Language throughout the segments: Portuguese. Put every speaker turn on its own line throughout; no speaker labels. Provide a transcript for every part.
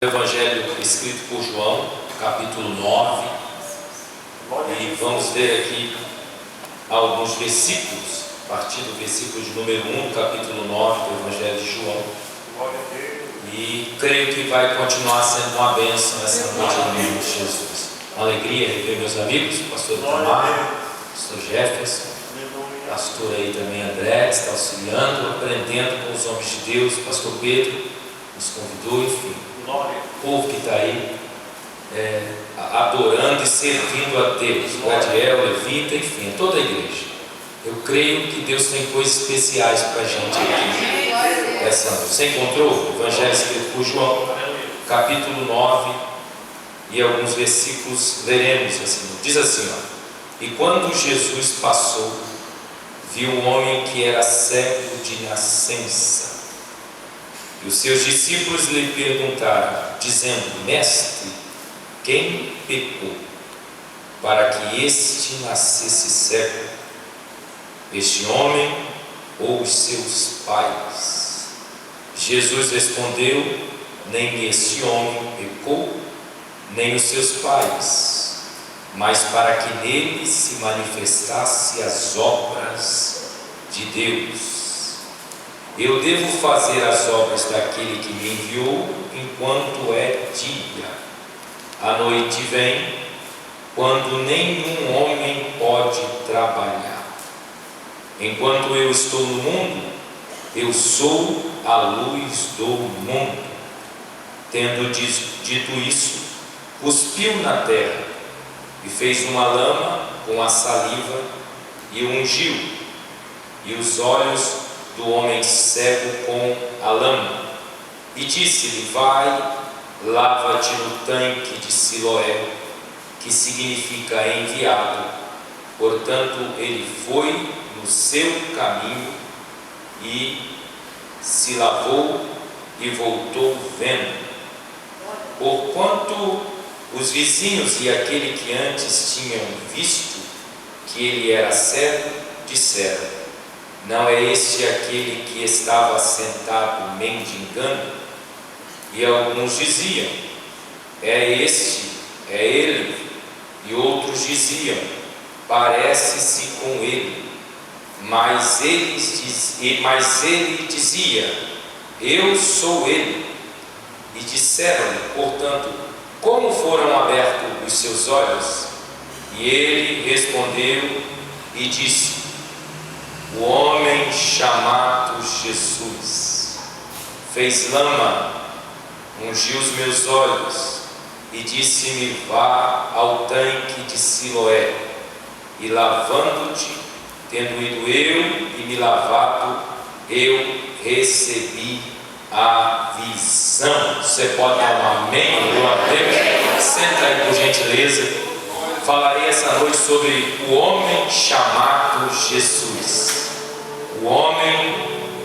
Evangelho escrito por João, capítulo 9, e vamos ver aqui alguns versículos, a partir do versículo de número 1, capítulo 9 do Evangelho de João, e creio que vai continuar sendo uma bênção essa noite no nome de Jesus. Uma alegria rever meus amigos, pastor Tomar, pastor Jefferson, pastor aí também André, que está auxiliando, aprendendo com os homens de Deus, pastor Pedro nos convidou, enfim. O povo que está aí adorando e servindo a Deus, o Adiel, Levita, enfim, toda a igreja. Eu creio que Deus tem coisas especiais para a gente aqui essa noite. Você encontrou o Evangelho escrito por João, capítulo 9, e alguns versículos leremos assim. Diz assim, ó: E quando Jesus passou, viu um homem que era cego de nascença. E os seus discípulos lhe perguntaram, dizendo: Mestre, quem pecou para que este nascesse cego, este homem ou os seus pais? Jesus respondeu: Nem este homem pecou, nem os seus pais, mas para que nele se manifestasse as obras de Deus. Eu devo fazer as obras daquele que me enviou enquanto é dia. A noite vem, quando nenhum homem pode trabalhar. Enquanto eu estou no mundo, eu sou a luz do mundo. Tendo dito isso, cuspiu na terra e fez uma lama com a saliva e o ungiu, e os olhos do homem cego com a lama, e disse-lhe: Vai, lava-te no tanque de Siloé, que significa enviado. Portanto, ele foi no seu caminho e se lavou e voltou vendo. Porquanto os vizinhos e aquele que antes tinham visto que ele era cego, disseram: Não é este aquele que estava sentado mendigando? E alguns diziam: É este, é ele. E outros diziam: Parece-se com ele. Mas ele dizia: Eu sou ele. E disseram-lhe, portanto: Como foram abertos os seus olhos? E ele respondeu e disse: O homem chamado Jesus fez lama, ungiu os meus olhos e disse-me: Vá ao tanque de Siloé. E lavando-te, tendo ido eu e me lavado, eu recebi a visão. Você pode dar um amém? Glória a Deus. Senta aí por gentileza. Falarei essa noite sobre o homem chamado Jesus. O homem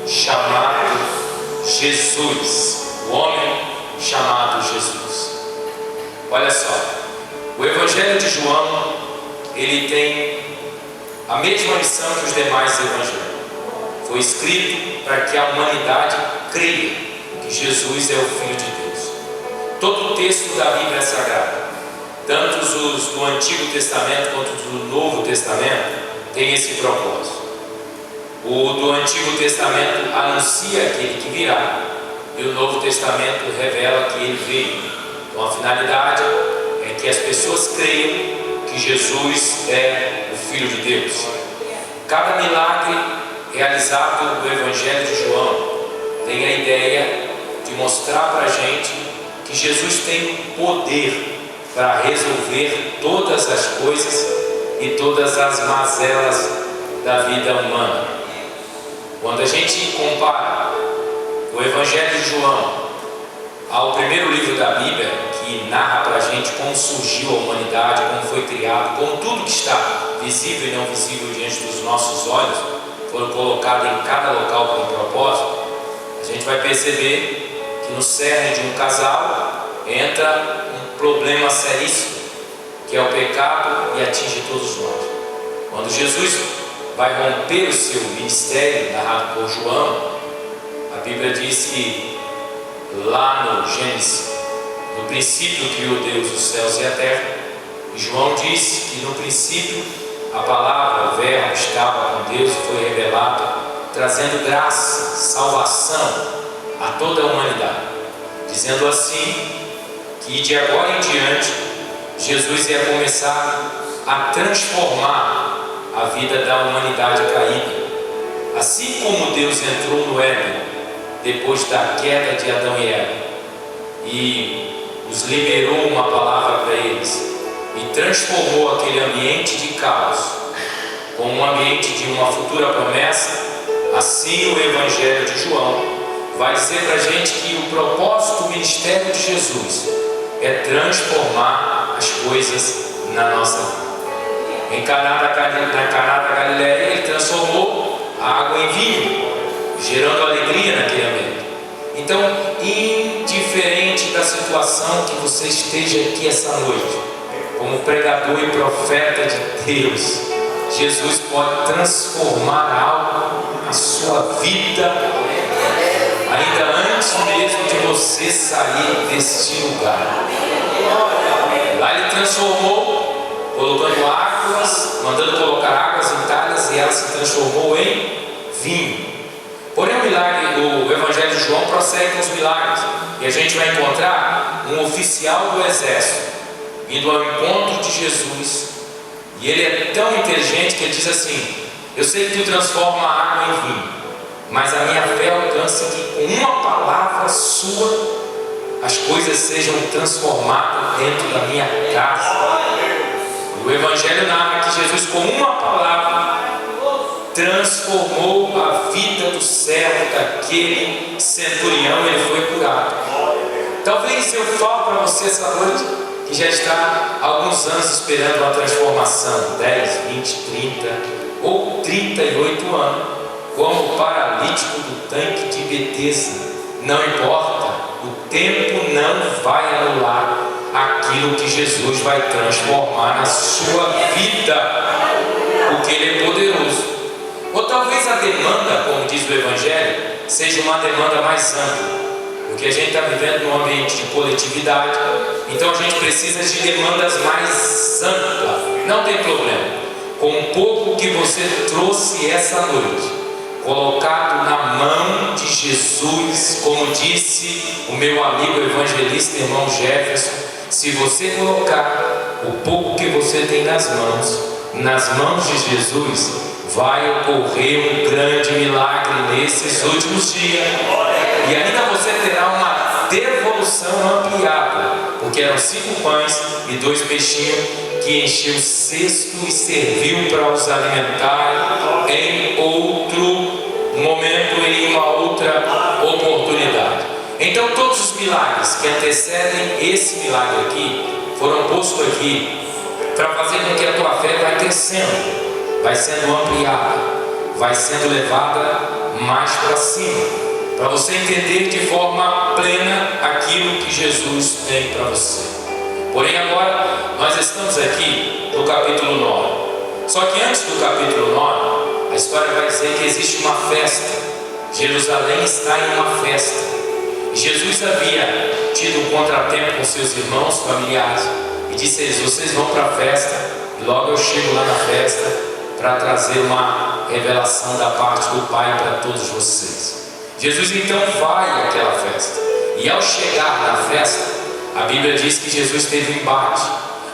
chamado Jesus. O homem chamado Jesus. Olha só, o Evangelho de João, ele tem a mesma missão que os demais evangelhos. Foi escrito para que a humanidade creia que Jesus é o Filho de Deus. Todo o texto da Bíblia é sagrado, tanto os do Antigo Testamento quanto do Novo Testamento, tem esse propósito. O do Antigo Testamento anuncia aquele que virá, e o Novo Testamento revela que ele veio. Então a finalidade é que as pessoas creiam que Jesus é o Filho de Deus. Cada milagre realizado no Evangelho de João tem a ideia de mostrar para a gente que Jesus tem poder para resolver todas as coisas e todas as mazelas da vida humana. Quando a gente compara o Evangelho de João ao primeiro livro da Bíblia, que narra para a gente como surgiu a humanidade, como foi criado, como tudo que está visível e não visível diante dos nossos olhos foram colocados em cada local com um propósito, a gente vai perceber que no cerne de um casal entra um problema seríssimo, que é o pecado, e atinge todos nós. Quando Jesus vai romper o seu ministério, narrado por João, a Bíblia diz que lá no Gênesis princípio criou Deus os céus e a terra. E João disse que no princípio a palavra, o verbo, estava com Deus e foi revelado, trazendo graça, salvação a toda a humanidade. Dizendo assim, que de agora em diante, Jesus ia começar a transformar a vida da humanidade caída. Assim como Deus entrou no Éden, depois da queda de Adão e Eva, e os liberou uma palavra para eles, e transformou aquele ambiente de caos como um ambiente de uma futura promessa, assim o Evangelho de João vai dizer para a gente que o propósito do ministério de Jesus é transformar as coisas na nossa vida. Em Caná da Galileia, ele transformou a água em vinho, gerando alegria naquele ambiente. Então, indiferente da situação que você esteja aqui essa noite, como pregador e profeta de Deus, Jesus pode transformar algo na sua vida, ainda antes mesmo de você sair deste lugar. Lá ele transformou, colocando águas, mandando colocar águas em talhas, e ela se transformou em vinho. Porém, o milagre, o Evangelho de João prossegue com os milagres, e a gente vai encontrar um oficial do exército indo ao encontro de Jesus, e ele é tão inteligente que ele diz assim: eu sei que tu transforma a água em vinho, mas a minha fé alcança que com uma palavra sua as coisas sejam transformadas dentro da minha casa. O Evangelho narra que Jesus, com uma palavra, transformou a vida do servo daquele centurião. Ele foi curado. Talvez eu falo para você essa noite que já está há alguns anos esperando uma transformação, 10, 20, 30 ou 38 anos, como o paralítico do tanque de Betesda. Não importa, o tempo não vai anular aquilo que Jesus vai transformar na sua vida, porque Ele é poderoso. Ou talvez a demanda, como diz o Evangelho, seja uma demanda mais ampla, porque a gente está vivendo num ambiente de coletividade, então a gente precisa de demandas mais amplas. Não tem problema, com um pouco que você trouxe essa noite, colocado na mão de Jesus, como disse o meu amigo evangelista, irmão Jefferson, se você colocar o pouco que você tem nas mãos de Jesus, vai ocorrer um grande milagre nesses últimos dias. E ainda você terá uma devolução ampliada, porque eram 5 pães e 2 peixinhos que encheu o cesto e serviu para os alimentar em outro momento, em uma outra oportunidade. Então todos os milagres que antecedem esse milagre aqui foram postos aqui para fazer com que a tua fé vai crescendo, vai sendo ampliada, vai sendo levada mais para cima, para você entender de forma plena aquilo que Jesus tem para você. Porém agora nós estamos aqui no capítulo 9. Só que antes do capítulo 9, a história vai dizer que existe uma festa. Jerusalém está em uma festa. Jesus havia tido um contratempo com seus irmãos, familiares, e disse a eles: vocês vão para a festa, e logo eu chego lá na festa para trazer uma revelação da parte do Pai para todos vocês. Jesus então vai àquela festa, e ao chegar na festa, a Bíblia diz que Jesus teve um embate,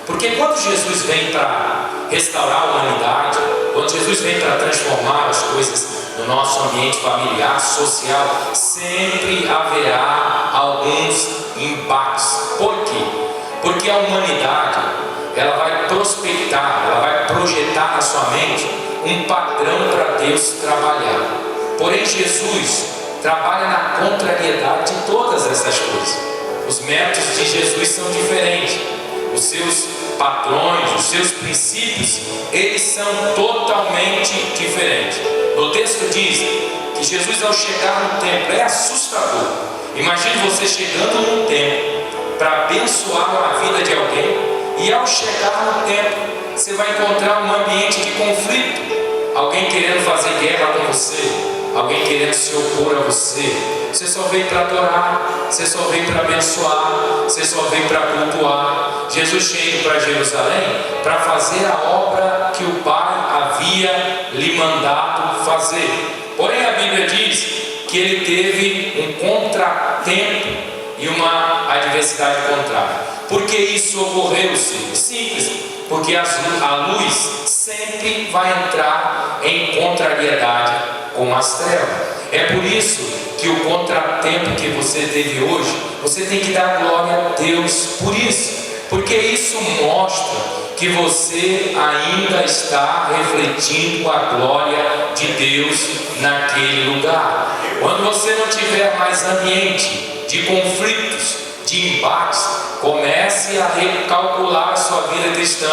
porque quando Jesus vem para restaurar a humanidade, quando Jesus vem para transformar as coisas no nosso ambiente familiar, social, sempre haverá alguns embates. Por quê? Porque a humanidade, ela vai prospectar, ela vai projetar na sua mente um padrão para Deus trabalhar. Porém, Jesus trabalha na contrariedade de todas essas coisas. Os métodos de Jesus são diferentes. Os seus padrões, os seus princípios, eles são totalmente diferentes. O texto diz que Jesus, ao chegar no templo, é assustador. Imagine você chegando num templo para abençoar a vida de alguém, e ao chegar no templo, você vai encontrar um ambiente de conflito, alguém querendo fazer guerra com você, alguém querendo se opor a você. Você só veio para adorar, você só veio para abençoar, você só veio para cultuar. Jesus chega para Jerusalém para fazer a obra que o Pai havia lhe mandado fazer. Porém a Bíblia diz que ele teve um contratempo e uma adversidade contrária. Por que isso ocorreu, Senhor? Simples, porque a luz sempre vai entrar em contrariedade com as trevas. É por isso que o contratempo que você teve hoje, você tem que dar glória a Deus por isso, porque isso mostra que você ainda está refletindo a glória de Deus naquele lugar. Quando você não tiver mais ambiente de conflitos, de embates, comece a recalcular a sua vida cristã,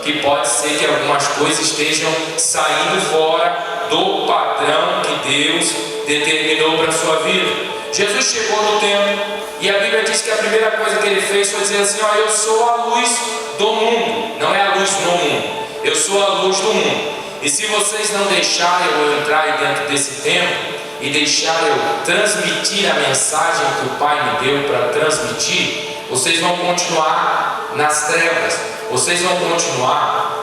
que pode ser que algumas coisas estejam saindo fora do padrão que Deus determinou para a sua vida. Jesus chegou no templo e a Bíblia diz que a primeira coisa que ele fez foi dizer assim: ó, eu sou a luz do mundo, não é a luz no mundo, eu sou a luz do mundo. E se vocês não deixarem eu entrar aí dentro desse templo e deixar eu transmitir a mensagem que o Pai me deu para transmitir, vocês vão continuar nas trevas, vocês vão continuar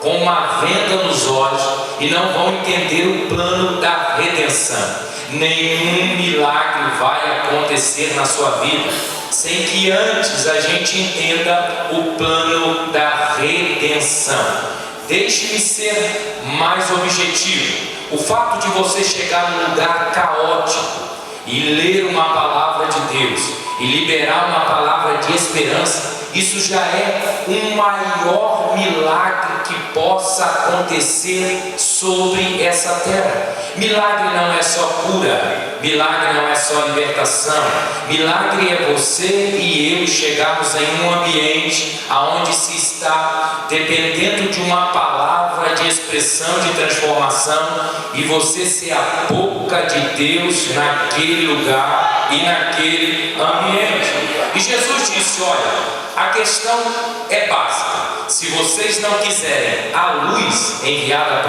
com uma venda nos olhos e não vão entender o plano da redenção. Nenhum milagre vai acontecer na sua vida sem que antes a gente entenda o plano da redenção. Deixe-me ser mais objetivo. O fato de você chegar num lugar caótico e ler uma palavra de Deus e liberar uma palavra de esperança, isso já é um maior milagre que possa acontecer sobre essa terra. Milagre não é só cura, milagre não é só libertação, milagre é você e eu chegarmos em um ambiente onde se está dependendo de uma palavra de expressão, de transformação, e você ser a boca de Deus naquele lugar e naquele ambiente. E Jesus disse: olha, a questão é básica. Se vocês não quiserem a luz enviada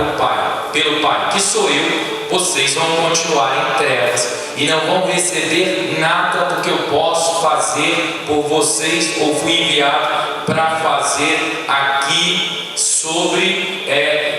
pelo Pai, que sou eu, vocês vão continuar em trevas e não vão receber nada do que eu posso fazer por vocês ou fui enviado para fazer aqui sobre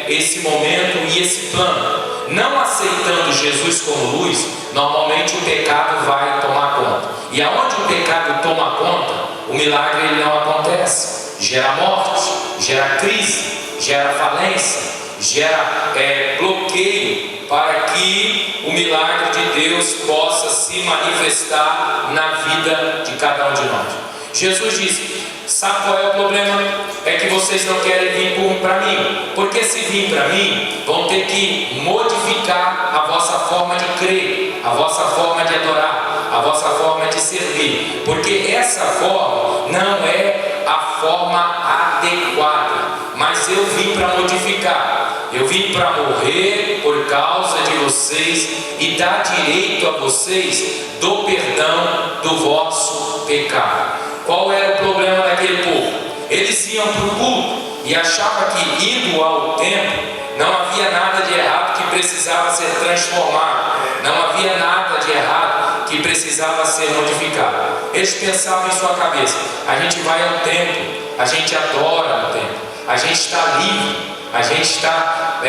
esse momento e esse plano. Não aceitando Jesus como luz, normalmente o pecado vai tomar conta. E aonde o pecado toma conta, o milagre ele não acontece. Gera morte, gera crise, gera falência, gera bloqueio para que o milagre de Deus possa se manifestar na vida de cada um de nós. Jesus disse: sabe qual é o problema? É que vocês não querem vir para mim, porque se vir para mim, vão ter que modificar a vossa forma de crer, a vossa forma de adorar, a vossa forma de servir, porque essa forma não é a forma adequada. Mas eu vim para modificar, eu vim para morrer por causa de vocês e dar direito a vocês do perdão do vosso pecado. Qual era o problema daquele povo? Eles iam para o culto e achavam que indo ao templo não havia nada de errado que precisava ser transformado, não havia nada de errado que precisava ser modificado. Eles pensavam em sua cabeça: a gente vai ao templo, a gente adora no templo, a gente está livre, a gente está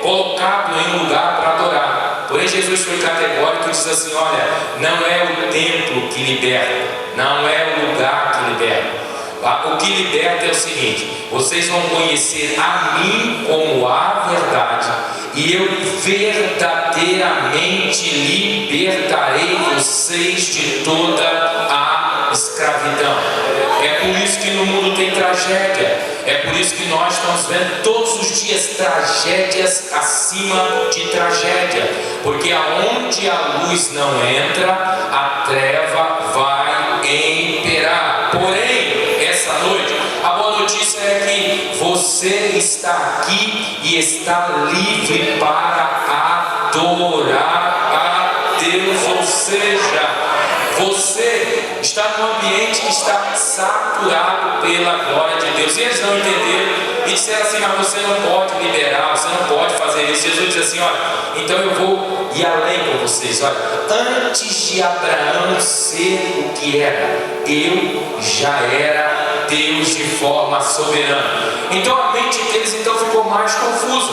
colocado em um lugar para adorar. Porém Jesus foi categórico e disse assim: olha, não é o templo que liberta, não é o lugar que liberta. O que liberta é o seguinte: vocês vão conhecer a mim como a verdade, e eu verdadeiramente libertarei vocês de toda a escravidão. É por isso que no mundo tem tragédia, é por isso que nós estamos vendo todos os dias tragédias acima de tragédia, porque aonde a luz não entra, a treva vai imperar. Porém, essa noite, a boa notícia é que você está aqui e está livre para adorar a Deus, ou seja, você está num ambiente que está saturado pela glória de Deus. E eles não entenderam e disseram assim: mas você não pode liberar, você não pode fazer isso. Jesus diz assim: olha, então eu vou ir além com vocês. Olha, antes de Abraão ser o que era, eu já era Deus de forma soberana. Então a mente deles então ficou mais confusa,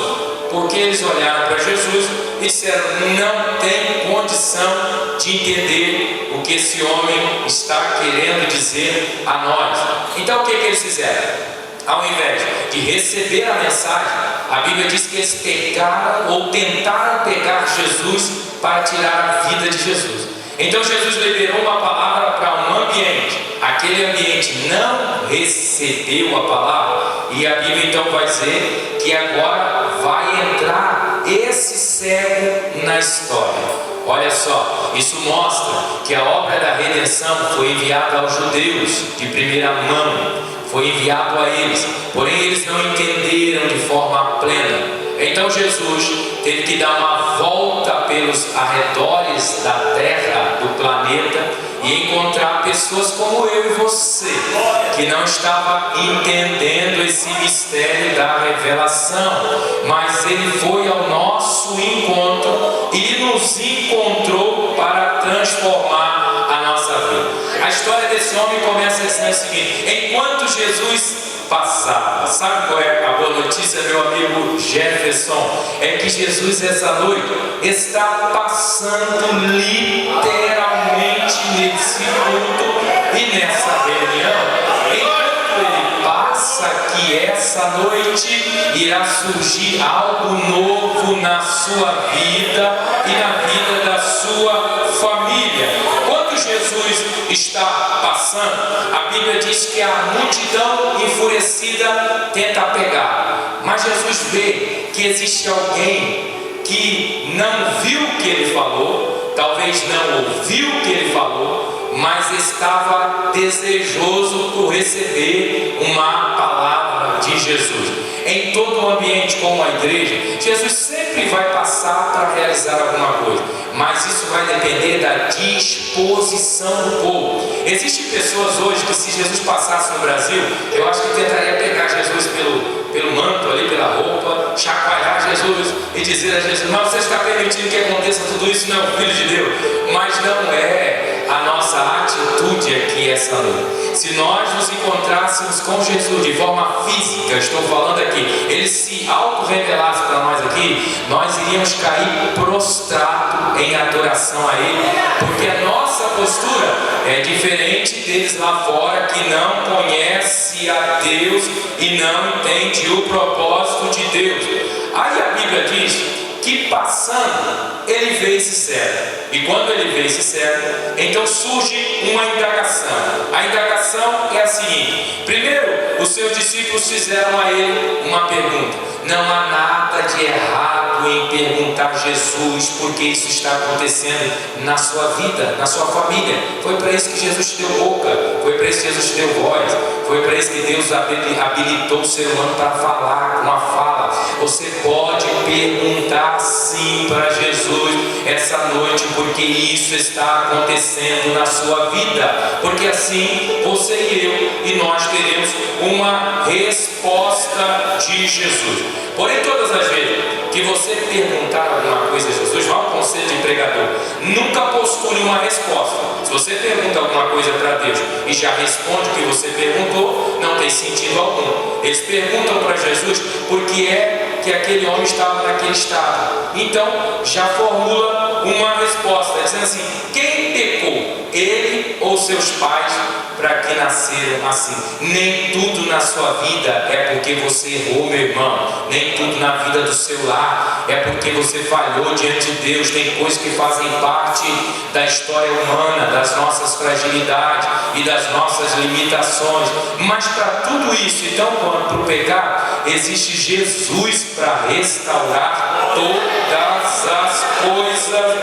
porque eles olharam para Jesus e disseram: não tem condição de entender o que esse homem está querendo dizer a nós. Então o que eles fizeram? Ao invés de receber a mensagem, a Bíblia diz que eles pegaram ou tentaram pegar Jesus para tirar a vida de Jesus. Então Jesus liberou uma palavra para um ambiente, aquele ambiente não recebeu a palavra, e a Bíblia então vai dizer que agora vai entrar esse cego na história. Olha só, isso mostra que a obra da redenção foi enviada aos judeus de primeira mão, foi enviado a eles, porém eles não entenderam de forma plena. Então Jesus teve que dar uma volta pelos arredores da terra, do planeta, e encontrar pessoas como eu e você, que não estavam entendendo esse mistério da revelação, mas ele foi ao nosso encontro e nos encontrou para transformar a nossa vida. A história desse homem começa assim: o seguinte: enquanto Jesus passava, sabe qual é a boa notícia, meu amigo Jefferson? É que Jesus essa noite está passando literalmente nesse culto e nessa reunião. Enquanto ele passa, que essa noite irá surgir algo novo na sua vida e na vida da sua família. Jesus está passando, a Bíblia diz que a multidão enfurecida tenta pegar, mas Jesus vê que existe alguém que não viu o que ele falou, talvez não ouviu o que ele falou, mas estava desejoso por receber uma palavra de Jesus. Em todo o ambiente como a igreja, Jesus sempre vai passar para realizar alguma coisa, mas isso vai depender da disposição do povo. Existem pessoas hoje que, se Jesus passasse no Brasil, eu acho que tentaria pegar Jesus pelo manto ali, pela roupa, chacoalhar Jesus e dizer a Jesus: mas você está permitindo que aconteça tudo isso? Não, Filho de Deus. Mas não é a nossa atitude aqui essa noite. Se nós nos encontrássemos com Jesus de forma física, estou falando aqui, ele se auto-revelasse para nós aqui, nós iríamos cair prostrado em adoração a ele, porque a nossa postura é diferente deles lá fora, que não conhece a Deus e não entende o propósito de Deus. Aí a Bíblia diz que, passando, ele vê esse cego. E quando ele vê esse cego, então surge uma indagação. A indagação é a seguinte: primeiro, os seus discípulos fizeram a ele uma pergunta. Não há nada de errado em perguntar a Jesus, porque isso está acontecendo na sua vida, na sua família. Foi para isso que Jesus te deu boca, foi para isso que Jesus te deu voz, foi para isso que Deus habilitou o ser humano para falar com a fala. Você pode perguntar sim para Jesus essa noite, porque isso está acontecendo na sua vida, porque assim você e eu e nós teremos uma resposta de Jesus. Porém, todas as vezes que você perguntar alguma coisa a Jesus, vá ao conselho de pregador, nunca postule uma resposta. Se você pergunta alguma coisa para Deus e já responde o que você perguntou, não tem sentido algum. Eles perguntam para Jesus porque é que aquele homem estava naquele estado. Então já formula uma resposta, dizendo assim: quem pecou, ele ou seus pais, para que nasceram assim? Nem tudo na sua vida é porque você errou, meu irmão. Nem tudo na vida do seu lar é porque você falhou diante de Deus. Tem coisas que fazem parte da história humana, das nossas fragilidades e das nossas limitações. Mas para tudo isso, então, para o pecado, existe Jesus para restaurar todas as coisas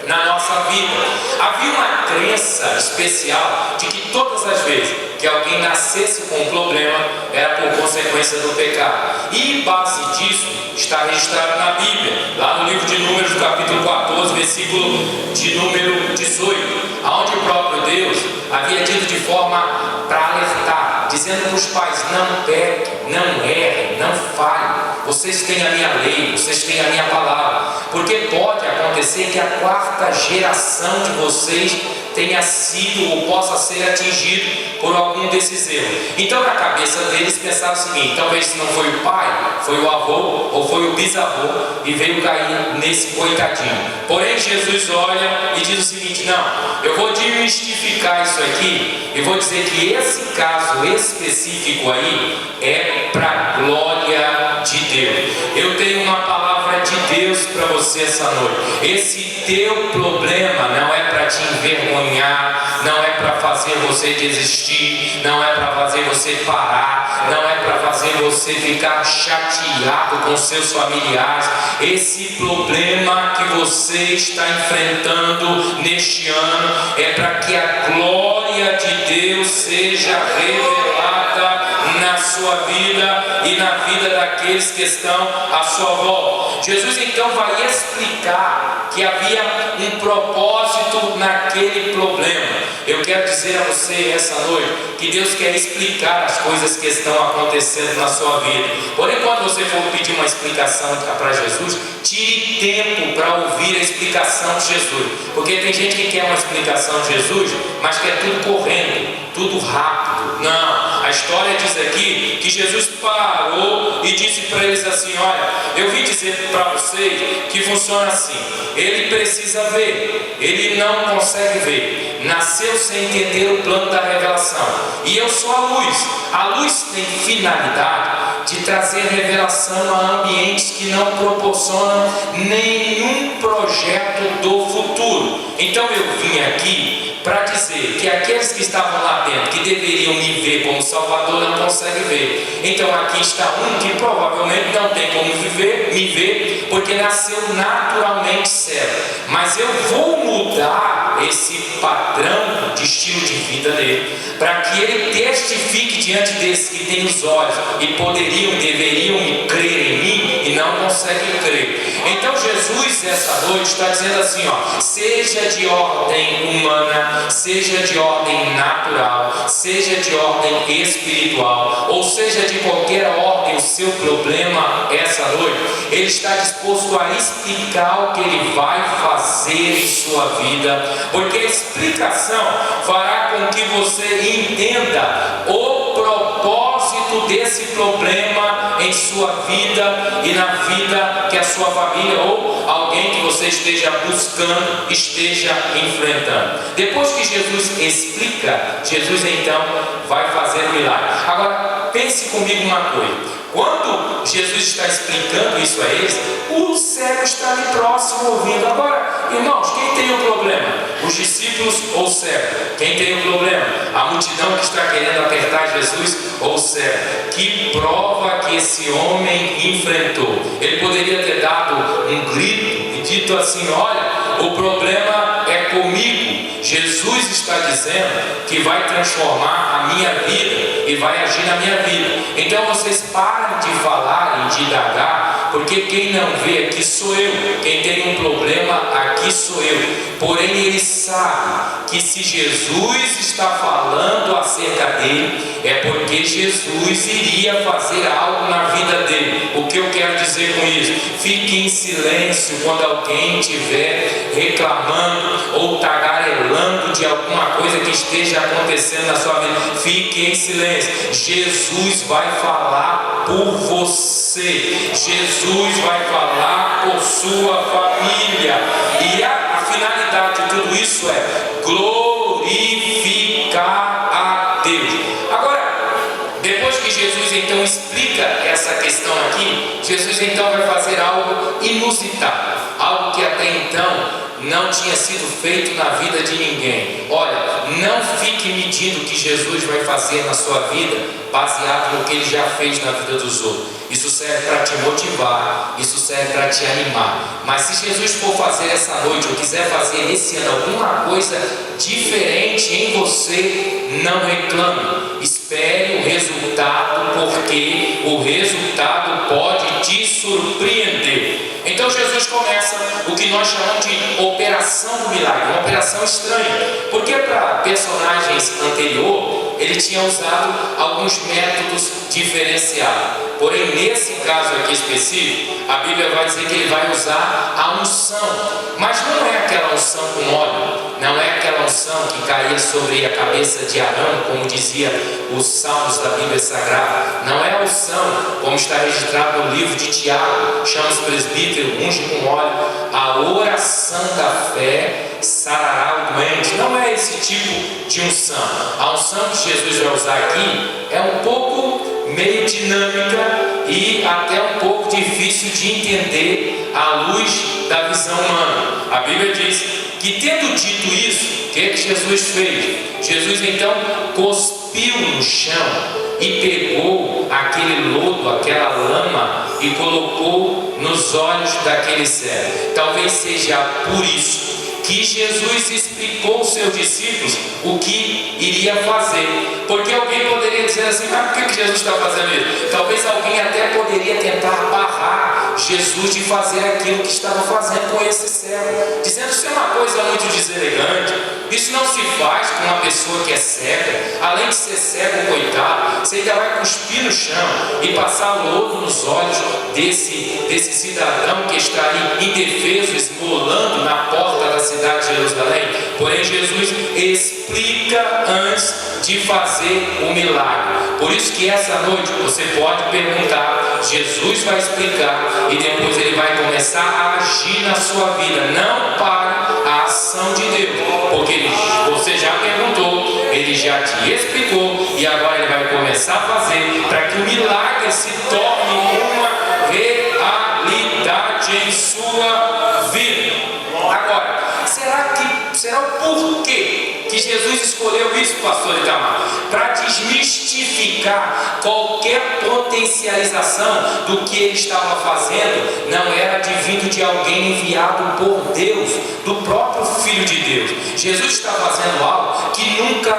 na nossa vida. Havia uma crença especial de que todas as vezes que alguém nascesse com um problema era por consequência do pecado. E em base disso está registrado na Bíblia, lá no livro de Números, capítulo 14, versículo de número 18, onde o próprio Deus havia dito de forma para alertar, dizendo para os pais: não pequem, não errem, não falhem. Vocês têm a minha lei, vocês têm a minha palavra. Porque pode acontecer que a quarta geração de vocês tenha sido ou possa ser atingido por algum desses erros. Então, na cabeça deles, pensaram o seguinte: talvez se não foi o pai, foi o avô ou foi o bisavô e veio cair nesse coitadinho. Porém, Jesus olha e diz o seguinte: não, eu vou desmistificar isso aqui e vou dizer que esse caso específico aí é para a glória de Deus. Eu tenho uma palavra de Deus para você essa noite. Esse teu problema não é para te envergonhar, não é para fazer você desistir, não é para fazer você parar, não é para fazer você ficar chateado com seus familiares. Esse problema que você está enfrentando neste ano é para que a glória de Deus seja revelada na sua vida e na vida daqueles que estão à sua volta. Jesus então vai explicar que havia um propósito naquele problema. Eu quero dizer a você essa noite que Deus quer explicar as coisas que estão acontecendo na sua vida. Porém, quando você for pedir uma explicação para Jesus, tire tempo para ouvir a explicação de Jesus. Porque tem gente que quer uma explicação de Jesus, mas quer tudo correndo, tudo rápido. Não, a história diz aqui que Jesus parou e disse para eles assim: olha, eu vim dizer para vocês que funciona assim. Ele precisa ver, ele não consegue ver, nasceu sem entender o plano da revelação. E eu sou a luz. A luz tem finalidade de trazer revelação a ambientes que não proporcionam nenhum projeto do futuro. Então eu vim aqui para dizer que aqueles que estavam lá dentro, que deveriam me ver como Salvador, não conseguem ver. Então aqui está um que provavelmente não tem como me ver, porque nasceu naturalmente cego. Mas eu vou mudar esse padrão de estilo de vida dele, para que ele testifique diante desses que têm os olhos e deveriam crer em mim e não conseguem crer. Então Jesus essa noite está dizendo assim, ó: seja de ordem humana, seja de ordem natural, seja de ordem espiritual, ou seja de qualquer ordem o seu problema essa noite, ele está disposto a explicar o que ele vai fazer em sua vida, porque a explicação fará com que você entenda o propósito desse problema em sua vida e na vida que a sua família ou alguém que você esteja buscando esteja enfrentando. Depois que Jesus explica, Jesus então vai fazer o milagre. Agora pense comigo uma coisa: quando Jesus está explicando isso a eles, o cego está ali próximo ouvindo. Agora, irmãos, quem tem o problema? Os discípulos ou o cego? Quem tem o problema? A multidão que está querendo apertar Jesus ou o cego? Que prova que esse homem enfrentou. Ele poderia ter dado um grito e dito assim: olha, o problema é comigo. Jesus está dizendo que vai transformar a minha vida e vai agir na minha vida. Então vocês parem de falar e de indagar, porque quem não vê aqui sou eu, quem tem um problema aqui sou eu. Porém ele sabe que se Jesus está falando acerca dele, é porque Jesus iria fazer algo na vida dele. O que eu quero dizer com isso? Fique em silêncio quando alguém estiver reclamando ou tagarelando de alguma coisa que esteja acontecendo na sua vida. Fique em silêncio. Jesus vai falar por você. Jesus vai falar por sua família. E a finalidade de tudo isso é glorificar a Deus. Agora, depois que Jesus então explica essa questão aqui, Jesus então vai fazer algo inusitado, algo que até então não tinha sido feito na vida de ninguém. Olha, não fique medindo o que Jesus vai fazer na sua vida baseado no que ele já fez na vida dos outros. Isso serve para te motivar, isso serve para te animar. Mas se Jesus for fazer essa noite ou quiser fazer esse ano alguma coisa diferente em você, não reclame. Espere o resultado, porque o resultado pode te surpreender. Então Jesus começa o que nós chamamos de operação do milagre, uma operação estranha, porque para personagens anteriores ele tinha usado alguns métodos diferenciados. Porém, nesse caso aqui específico, a Bíblia vai dizer que ele vai usar a unção. Mas não é aquela unção com óleo, não é aquela unção que caía sobre a cabeça de Arão, como dizia os salmos da Bíblia Sagrada. Não é a unção, como está registrado no livro de Tiago, chama os presbíteros, unge com óleo, a oração da fé sarará o doente. Não é esse tipo de unção. A unção que Jesus vai usar aqui é um pouco meio dinâmica e até um pouco difícil de entender à luz da visão humana. A Bíblia diz que, tendo dito isso, o que Jesus fez? Jesus então cuspiu no chão e pegou aquele lodo, aquela lama, e colocou nos olhos daquele cego. Talvez seja por isso que Jesus explicou aos seus discípulos o que iria fazer. Porque alguém poderia dizer assim: mas por que Jesus está fazendo isso? Talvez alguém até poderia tentar barrar Jesus de fazer aquilo que estava fazendo com esse cego, dizendo: isso é uma coisa muito deselegante, isso não se faz com uma pessoa que é cega. Além de ser cego, coitado, você ainda vai cuspir no chão e passar lodo nos olhos desse cidadão que está ali indefeso, esmolando na porta da cidade de Jerusalém. Porém, Jesus explica antes de fazer o milagre. Por isso que essa noite você pode perguntar, Jesus vai explicar e depois ele vai começar a agir na sua vida. Não para a ação de Deus, porque você já perguntou, ele já te explicou e agora ele vai começar a fazer para que o milagre se torne uma realidade em sua vida. Agora, será o porquê que Jesus escolheu isso, pastor Itamar? Para desmistificar qualquer potencialização do que ele estava fazendo. Não era advindo de alguém enviado por Deus, do próprio Filho de Deus. Jesus está fazendo algo que nunca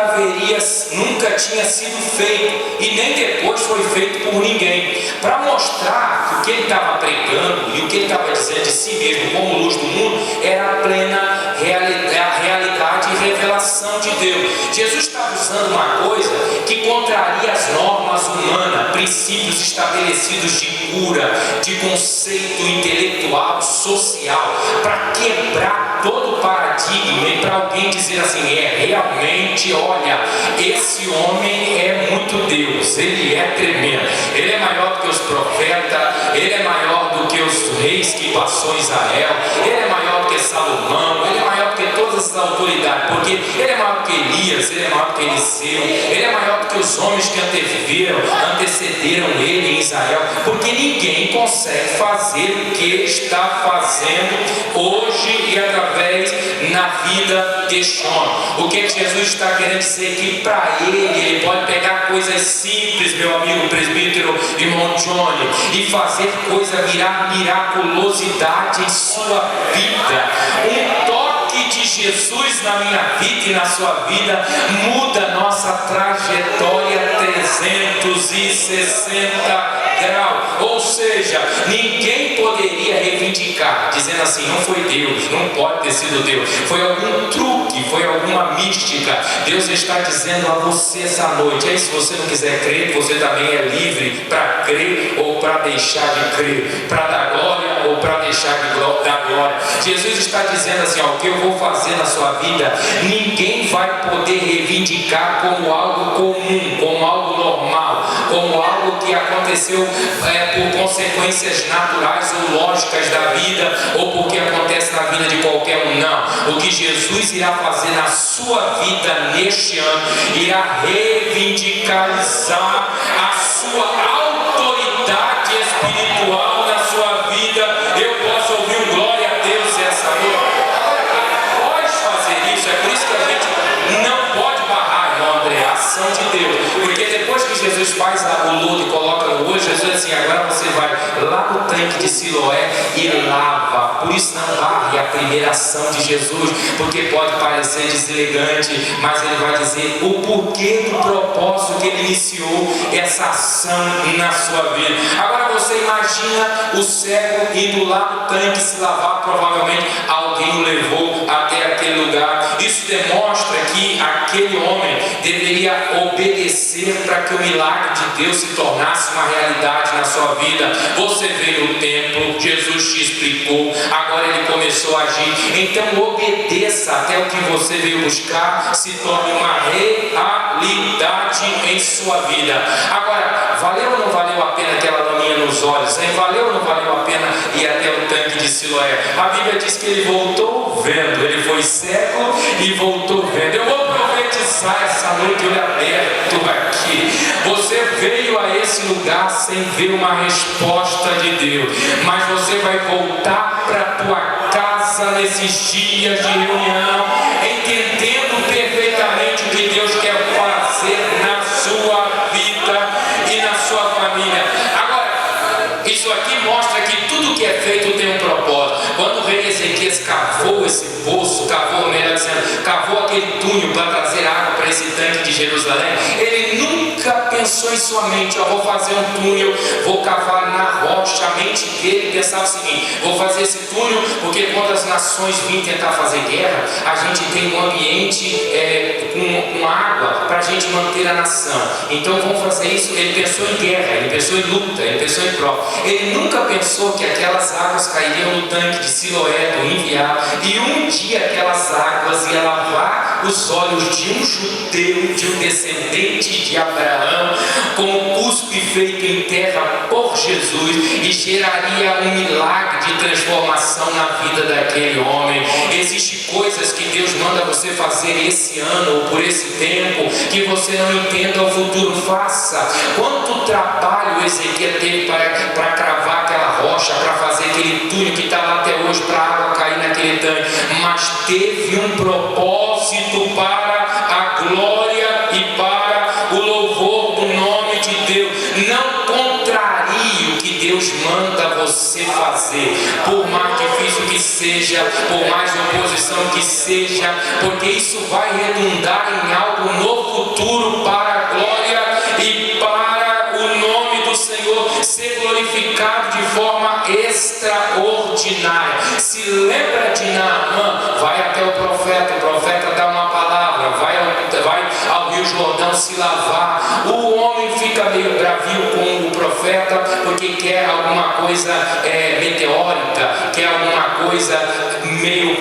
tinha sido feito e nem depois foi feito por ninguém, para mostrar que o que ele estava pregando e o que ele estava dizendo de si mesmo como luz do mundo era a plena realidade e revelação de Deus. Jesus estava usando uma coisa que contraria as normas humanas, princípios estabelecidos de cura, de conceito intelectual, social, para quebrar todo o paradigma e para alguém dizer assim: realmente, olha, esse homem é muito Deus, ele é tremendo, ele é maior do que os profetas, ele é maior do que os reis que passou em Israel, ele é maior do que Salomão, ele é maior do que todas as autoridades, porque ele é maior do que Elias, ele é maior do que Eliseu, ele é maior do que os homens que antecederam ele em Israel, porque ninguém consegue fazer o que está fazendo hoje e através na vida deste homem. O que Jesus está querendo dizer? Que para ele pode pegar coisas simples, meu amigo presbítero, irmão Johnny, e fazer coisa virar miraculosidade em sua vida. Um toque de Jesus na minha vida e na sua vida muda nossa trajetória 360 graus. Ou seja, ninguém poderia reivindicar dizendo assim: não foi Deus, não pode ter sido Deus, foi algum truque, foi alguma mística. Deus está dizendo a você essa noite: aí, se você não quiser crer, você também é livre para crer ou para deixar de crer, para dar glória ou para deixar de dar glória. Jesus está dizendo assim: ó, o que eu vou fazer na sua vida, ninguém vai poder reivindicar como algo comum, como algo normal, como algo que aconteceu por consequências naturais ou lógicas da vida, ou porque acontece na vida de qualquer um. Não. O que Jesus irá fazer na sua vida neste ano, irá reivindicalizar a sua autoridade espiritual na sua vida. Eu posso ouvir um glória a Deus essa noite. Pode fazer isso, é por isso que a gente não pode barrar, irmão André, a ação de Deus, porque depois que Jesus faz o lodo e coloca no olho, Jesus diz assim: agora você vai lá no tanque de Siloé e lava. Por isso não barre a primeira ação de Jesus, porque pode parecer deselegante, mas ele vai dizer o porquê do propósito que ele iniciou essa ação na sua vida. Agora você imagina o cego indo lá no tanque se lavar, provavelmente alguém o levou até aquele lugar. Isso demonstra que aquele homem deveria obedecer para que o milagre de Deus se tornasse uma realidade na sua vida. Você veio ao templo, Jesus te explicou, agora ele começou a agir. Então obedeça até o que você veio buscar se torne uma realidade em sua vida. Agora, valeu ou não valeu a pena aquela laminha nos olhos? Hein? Valeu ou não valeu a pena ir até o tanque de Siloé? A Bíblia diz que ele voltou vendo, ele foi cego e voltou vendo. Eu vou profetizar essa noite, olho aberto aqui. Você veio a esse lugar sem ver uma resposta de Deus, mas você vai voltar para a tua casa nesses dias de reunião, entendendo perfeitamente o que Deus quer fazer na sua vida e na sua família. Agora, isso aqui mostra que tudo que é feito tem um propósito. Quando o rei Ezequias cavou esse poço, cavou aquele túnel para trazer água para esse tanque de Jerusalém, ele nunca pensou em sua mente: eu vou fazer um túnel, vou cavar na rocha. A mente dele pensava o seguinte: vou fazer esse túnel porque quando as nações virem tentar fazer guerra, a gente tem um ambiente com água para a gente manter a nação. Então vamos fazer isso. Ele pensou em guerra, ele pensou em luta, ele pensou em prova. Ele nunca pensou que aquelas águas cairiam no tanque de Siloé, do enviado, e um dia aquelas águas iam lavar os olhos de um judeu, de um descendente de Abraão, com o cuspe feito em terra por Jesus, e geraria um milagre de transformação na vida daquele homem. Existem coisas que Deus manda você fazer esse ano ou por esse tempo que você não entenda o futuro. Faça. Quanto trabalho Ezequiel teve para cravar aquela rocha, para fazer aquele túnel que está lá até hoje para a água cair naquele tanque, mas teve um propósito para a glória e para o louvor do nome de Deus. Não contrarie o que Deus manda você fazer, por mais difícil que seja, por mais oposição que seja, porque isso vai redundar em algo no futuro para a glória e para o nome do Senhor ser glorificado de forma extraordinária. Se lembra de Naamã? Vai até o profeta dá uma palavra, vai ao Rio Jordão se lavar. O homem fica meio bravio com o profeta porque quer alguma coisa meteórica, quer alguma coisa meio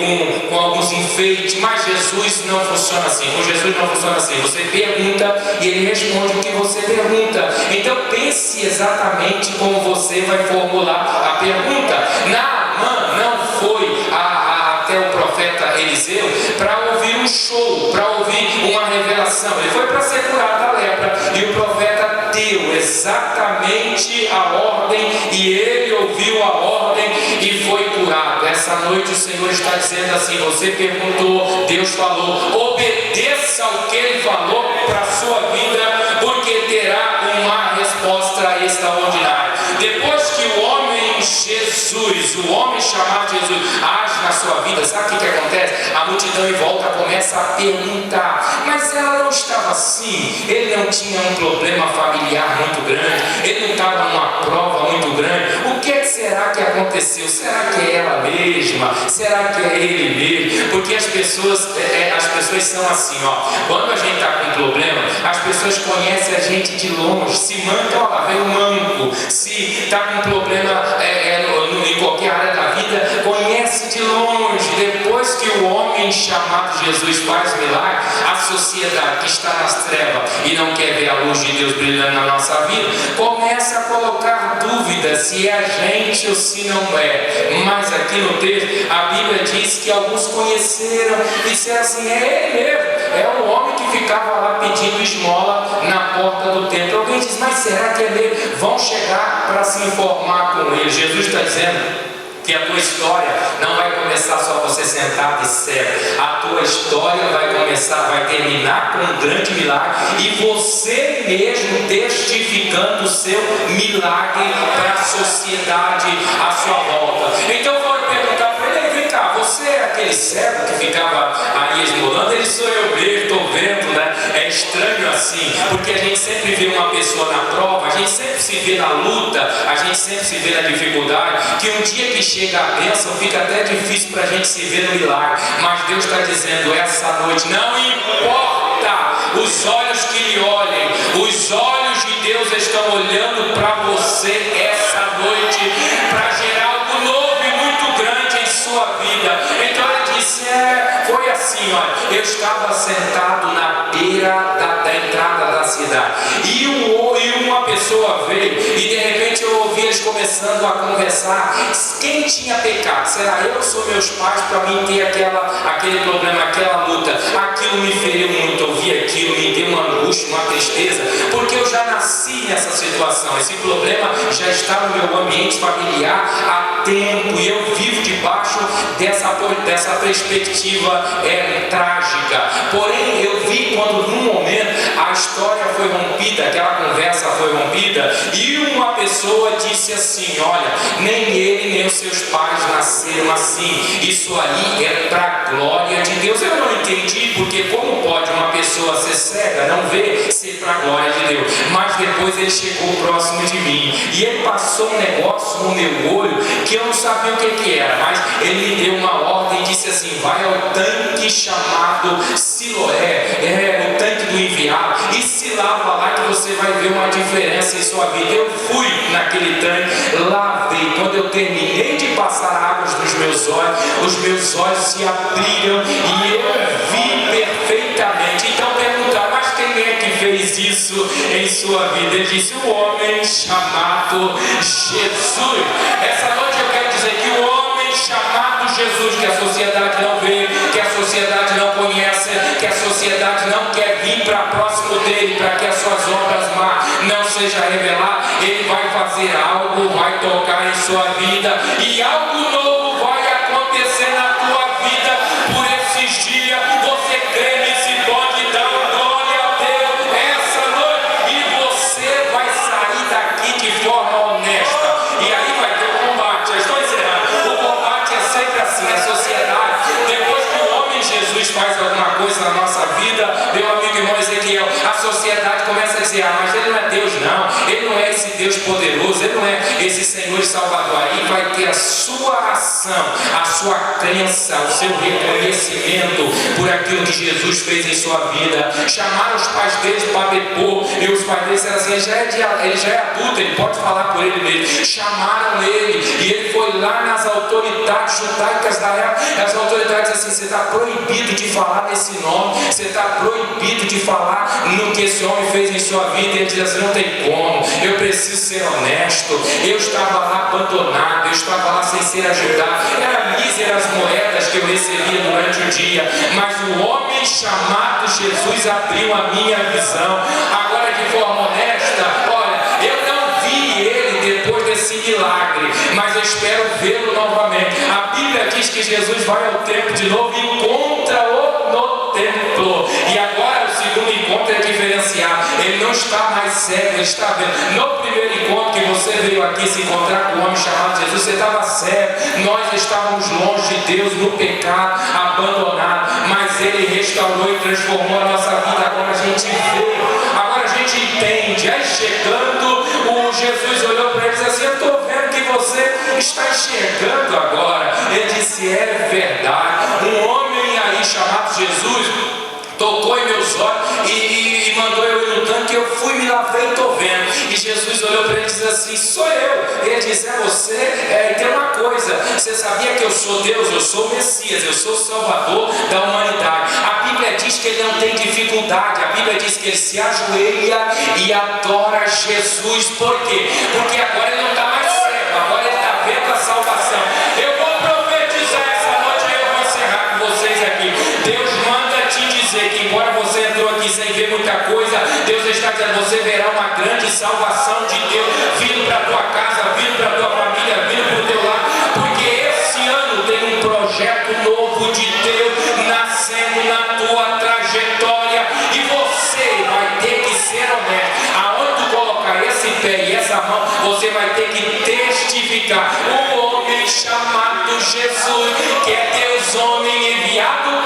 com alguns enfeites, mas Jesus não funciona assim. Com Jesus não funciona assim. Você pergunta e ele responde o que você pergunta. Então pense exatamente como você vai formular a pergunta. Naamã não foi até o profeta Eliseu para ouvir um show, para ouvir uma revelação. Ele foi para ser curado da lepra, e o profeta deu exatamente a ordem, e ele ouviu a ordem e foi curado. Essa noite o Senhor está dizendo assim: você perguntou, Deus falou, obedeça ao que ele falou para a sua vida, porque terá uma resposta extraordinária. Depois que o homem Jesus, o homem chamado Jesus, age na sua vida, sabe o que acontece? A multidão em volta começa a perguntar: mas ela não estava assim? Ele não tinha um problema familiar muito grande? Ele não estava numa prova muito grande? O que será que aconteceu? Será que é ela mesma? Será que é ele mesmo? Porque as pessoas são assim, quando a gente está com um problema, as pessoas conhecem a gente de longe. Se manca, lá vem o manco. Se está com um problema em qualquer área da vida, conhece de longe. Depois que o homem chamado Jesus faz milagre, a sociedade que está nas trevas e não quer ver a luz de Deus brilhando na nossa vida, começa a colocar dúvidas se é a gente ou se não é. Mas aqui no texto a Bíblia diz que alguns conheceram e disseram assim: é ele mesmo, é o homem que ficava lá pedindo esmola na porta do templo. Alguém diz: mas será que é ele? Vão chegar para se informar com ele. Jesus está dizendo que a tua história não vai começar só você sentado e cego. A tua história vai terminar com um grande milagre, e você mesmo testificando o seu milagre para a sociedade à sua volta. Então vou perguntar para ele: vem cá, você é aquele cego que ficava aí esmolando? Ele: sou eu mesmo, estou vendo, né? É estranho assim, porque a gente sempre vê uma pessoa na prova, a gente sempre se vê na luta, a gente sempre se vê na dificuldade, que um dia que chega a bênção fica até difícil para a gente se ver no milagre. Mas Deus está dizendo essa noite: não importa os olhos que lhe olhem. Os olhos de Deus estão olhando para você essa noite, para gerar algo novo e muito grande em sua vida. Então ele disse, foi assim, olha, eu estava sentado na beira da entrada da cidade, e uma pessoa veio, e de repente eu ouvi eles começando a conversar. Quem tinha pecado? Será eu ou sou meus pais para mim ter aquele problema, aquela luta? Aquilo me feriu muito, eu vi aquilo, me deu uma angústia, uma tristeza, porque eu já nasci nessa situação. Esse problema já está no meu ambiente familiar há tempo, e eu vivo debaixo dessa perspectiva trágica. Porém, eu vi quando num momento a história foi rompida, aquela conversa foi rompida, e uma pessoa disse assim, olha, nem ele nem os seus pais nasceram assim, isso ali é para a glória de Deus. Eu não entendi, porque como pode uma pessoa ser cega, não ver, ser para a glória de Deus? Mas depois ele chegou próximo de mim, e ele passou um negócio no meu olho, que eu não sabia o que era, mas ele me deu uma ordem e disse assim, vai ao tanque chamado Siloé, o tanque do enviado, e se lava lá que você vai ver uma diferença em sua vida. Eu fui naquele tanque, lavei, quando eu terminei de passar águas nos meus olhos, os meus olhos se abriram e eu vi perfeitamente. Então perguntaram, mas quem é que fez isso em sua vida? Ele disse, o homem chamado Jesus. Essa noite eu quero dizer que o homem chamado Jesus, que a sociedade não vê, que a sociedade não conhece, que a sociedade não quer vir para próximo dele, para que as suas obras más não sejam reveladas, ele vai fazer algo, vai tocar em sua vida, e algo novo vai acontecer na tua vida por esses dias. Você crê nisso, pode dar glória a Deus essa noite, e você vai sair daqui de forma honesta. E aí vai ter um combate. Eu estou encerrando. O combate é sempre assim, a sociedade, depois que o homem Jesus faz alguma coisa na nossa vida, meu amigo irmão Ezequiel, a sociedade começa a dizer, mas ele não é Deus não, ele não é esse Deus poderoso, ele não é esse Senhor e Salvador. Aí vai ter a sua ação, a sua crença, o seu reconhecimento por aquilo que Jesus fez em sua vida. Chamaram os pais deles para depor, e os pais deles disseram assim, ele já é adulto, ele pode falar por ele mesmo. Chamaram ele, e ele foi lá nas autoridades judaicas da época. As autoridades assim, você está proibido de falar nesse nome, você está proibido de falar no que esse homem fez em sua vida. E ele diz assim, não tem como, eu preciso ser honesto, eu estava lá abandonado, eu estava lá sem ser ajudado, eram míseras moedas que eu recebia durante o dia, mas o homem chamado Jesus abriu a minha visão. Agora, de forma honesta, olha, eu não vi ele depois desse milagre, mas eu espero vê-lo novamente. A Bíblia diz que Jesus vai ao templo de novo e encontra-o no templo. E agora o segundo encontro é diferenciado. Ele não está mais cego, ele está vendo. No primeiro encontro que você veio aqui se encontrar com o homem chamado Jesus, você estava cego, nós estávamos longe de Deus, no pecado, abandonado, mas ele restaurou e transformou a nossa vida. Agora a gente vê, agora a gente entende. Aí chegando, o Jesus olhou para ele e disse assim, eu estou vendo que você está enxergando agora. Ele disse, é verdade. Um homem aí chamado Jesus tocou em meus olhos e mandou eu ir no tanque, eu fui, me lavei e estou vendo. E Jesus olhou para ele e disse assim, sou eu. Ele disse, é você? Tem uma coisa, você sabia que eu sou Deus? Eu sou o Messias, eu sou o Salvador da humanidade. A Bíblia diz que ele não tem dificuldade, a Bíblia diz que ele se ajoelha e adora Jesus. Por quê? Porque agora ele não está mais cego, agora ele está vendo a salvação. Eu vou profetizar essa noite e eu vou encerrar com vocês aqui. Deus manda te dizer que embora você entrou aqui sem ver muita coisa, Deus está dizendo, você verá uma grande salvação de Deus vindo para a tua casa, vindo para a tua família, vindo para o teu lar, porque esse ano tem um projeto novo de Deus nascendo na tua trajetória, e você vai ter que ser honesto. Aonde tu colocar esse pé e essa mão, você vai ter que testificar. O homem chamado Jesus, que é Deus homem enviado